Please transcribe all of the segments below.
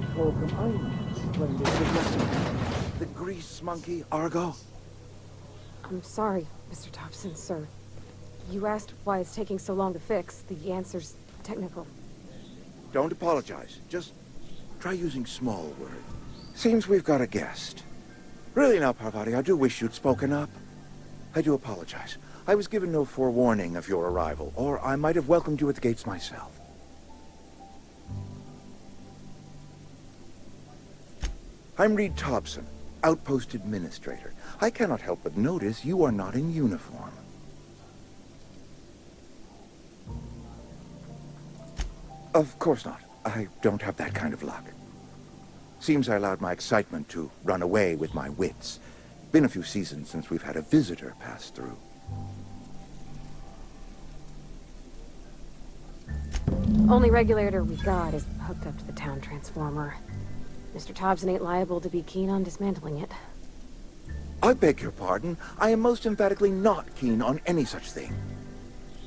think, Holcomb, I explained it with nothing. The grease monkey, Argo? I'm sorry, Mr. Thompson, sir. You asked why it's taking so long to fix. The answer's technical. Don't apologize. Just try using small words. Seems we've got a guest. Really now, Parvati, I do wish you'd spoken up. I do apologize. I was given no forewarning of your arrival, or I might have welcomed you at the gates myself. I'm Reed Thompson, Outpost Administrator. I cannot help but notice you are not in uniform. Of course not. I don't have that kind of luck. Seems I allowed my excitement to run away with my wits. Been a few seasons since we've had a visitor pass through. Only regulator we got is hooked up to the town transformer. Mr. Thompson ain't liable to be keen on dismantling it. I beg your pardon. I am most emphatically not keen on any such thing.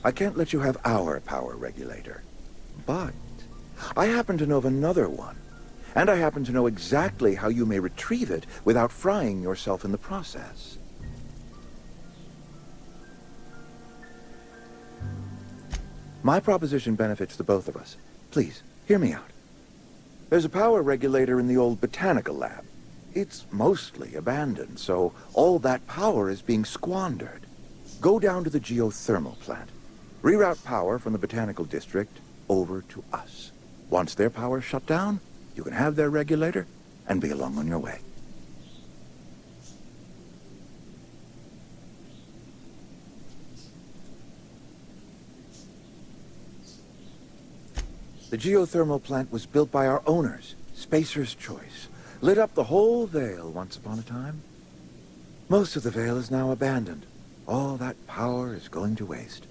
I can't let you have our power regulator. But I happen to know of another one. And I happen to know exactly how you may retrieve it without frying yourself in the process. My proposition benefits the both of us. Please, hear me out. There's a power regulator in the old botanical lab. It's mostly abandoned, so all that power is being squandered. Go down to the geothermal plant. Reroute power from the botanical district over to us. Once their power's shut down, you can have their regulator and be along on your way. The geothermal plant was built by our owners, Spacer's Choice. Lit up the whole Vale once upon a time. Most of the Vale is now abandoned. All that power is going to waste.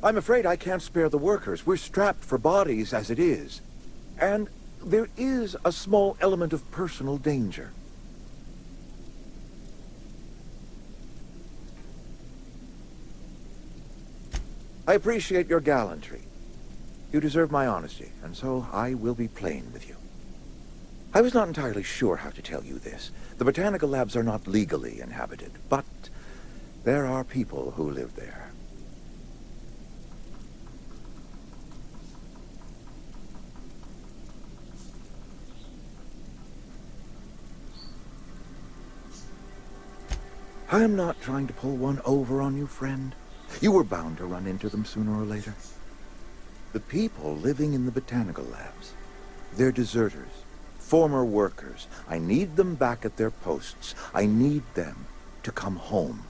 I'm afraid I can't spare the workers. We're strapped for bodies as it is. And there is a small element of personal danger. I appreciate your gallantry. You deserve my honesty, and so I will be plain with you. I was not entirely sure how to tell you this. The botanical labs are not legally inhabited, but there are people who live there. I am not trying to pull one over on you, friend. You were bound to run into them sooner or later. The people living in the botanical labs, they're deserters, former workers. I need them back at their posts. I need them to come home.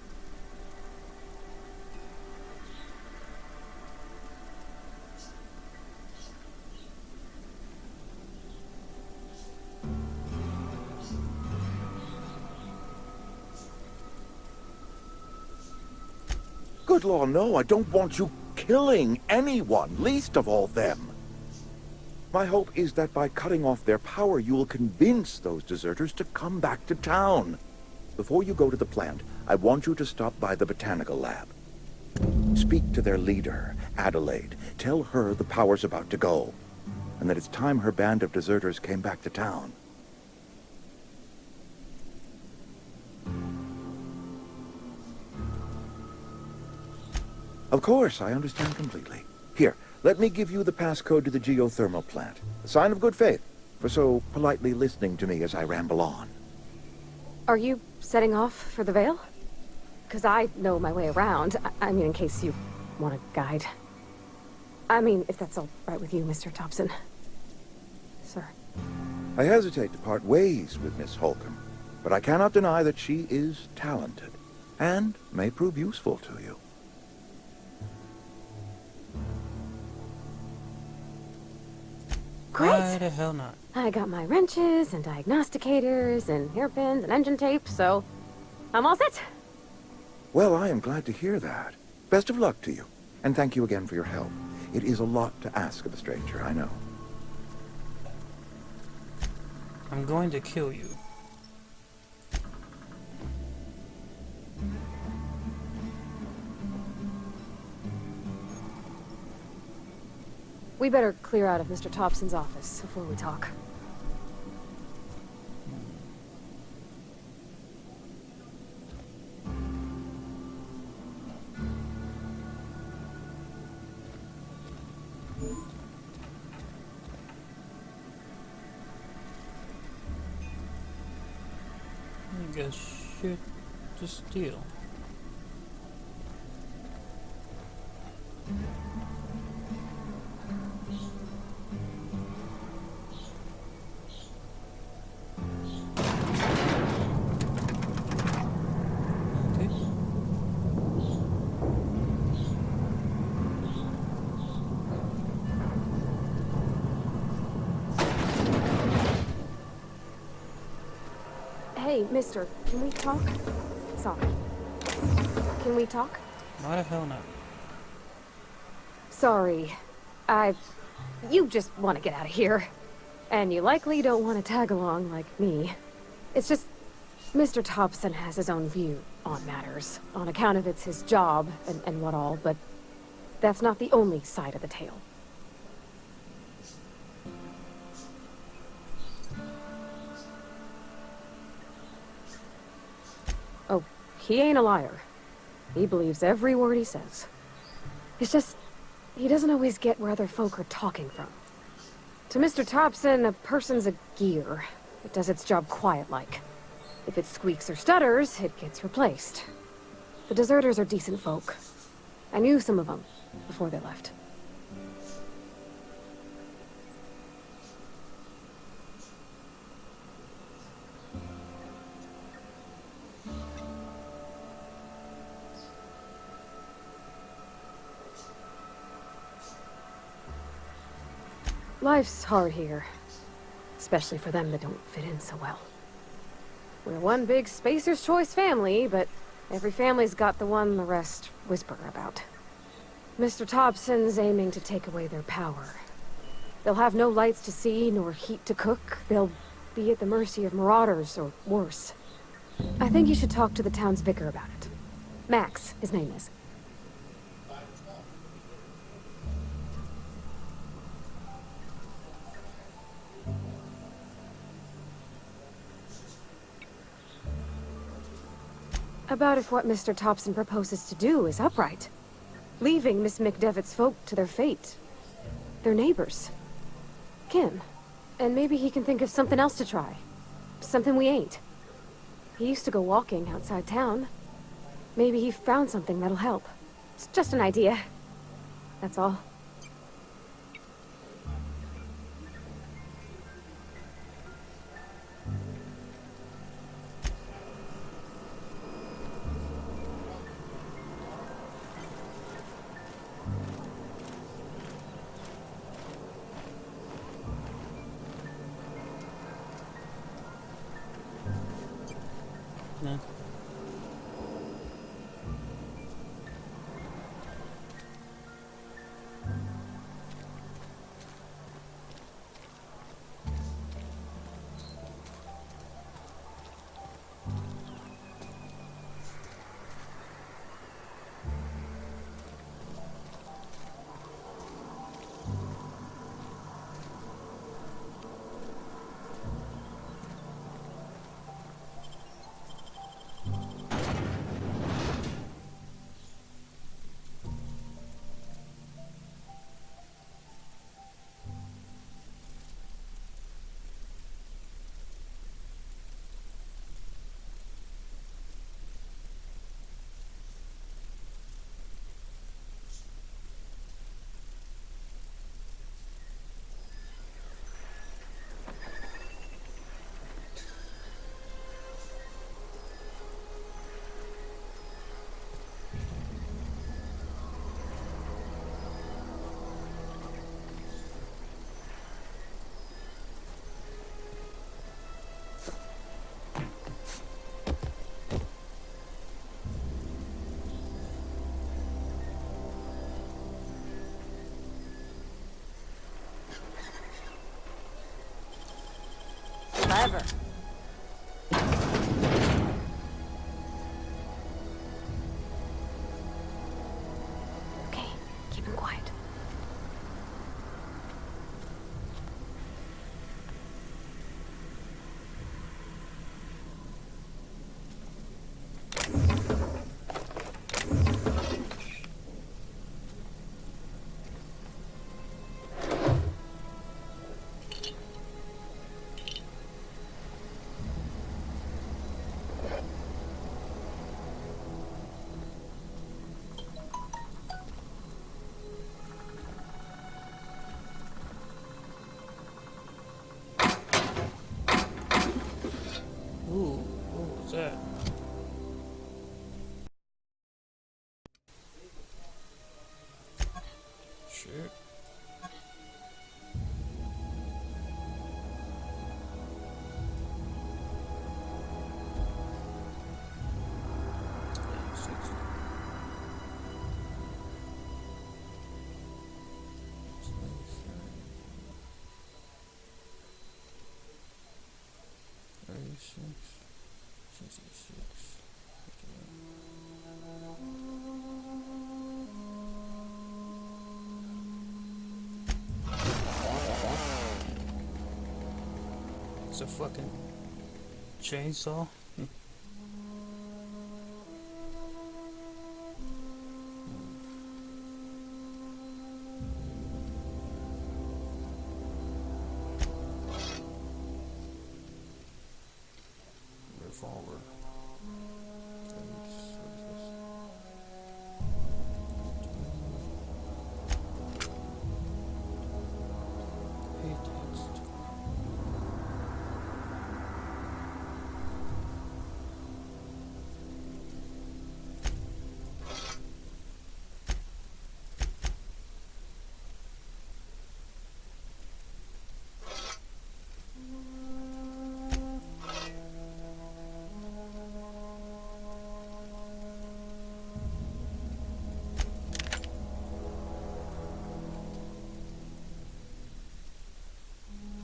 Good law, no, I don't want you killing anyone, least of all them. My hope is that by cutting off their power, you will convince those deserters to come back to town. Before you go to the plant, I want you to stop by the botanical lab. Speak to their leader, Adelaide. Tell her the power's about to go, and that it's time her band of deserters came back to town. Of course, I understand completely. Here, let me give you the passcode to the geothermal plant. A sign of good faith, for so politely listening to me as I ramble on. Are you setting off for the Vale? Because I know my way around. I mean, in case you want a guide. I mean, if that's all right with you, Mr. Thompson. Sir. I hesitate to part ways with Miss Holcomb, but I cannot deny that she is talented, and may prove useful to you. Great. Why the hell not? I got my wrenches and diagnosticators and hairpins and engine tape, so I'm all set. Well, I am glad to hear that. Best of luck to you, and thank you again for your help. It is a lot to ask of a stranger, I know. I'm going to kill you. We better clear out of Mr. Thompson's office before we talk. I guess shit to steal. Okay. Hey, mister, can we talk? Sorry. Can we talk? Why the hell not? Sorry. You just want to get out of here. And you likely don't want to tag along like me. It's just, Mr. Thompson has his own view on matters, on account of it's his job and what all, but that's not the only side of the tale. Oh, he ain't a liar. He believes every word he says. It's just, he doesn't always get where other folk are talking from. To Mr. Thompson, a person's a gear. It does its job quiet-like. If it squeaks or stutters, it gets replaced. The deserters are decent folk. I knew some of them before they left. Life's hard here. Especially for them that don't fit in so well. We're one big Spacer's Choice family, but every family's got the one the rest whisper about. Mr. Thompson's aiming to take away their power. They'll have no lights to see, nor heat to cook. They'll be at the mercy of marauders, or worse. I think you should talk to the town's vicar about it. Max, his name is. About if what Mr. Thompson proposes to do is upright. Leaving Miss McDevitt's folk to their fate. Their neighbors. Kin. And maybe he can think of something else to try. Something we ain't. He used to go walking outside town. Maybe he found something that'll help. It's just an idea. That's all. No. Clever. Okay, keep him quiet. that? Shit. It's a fucking chainsaw. Revolver.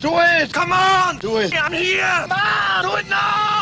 Do it! Come on! Do it! I'm here! Come on! Do it now!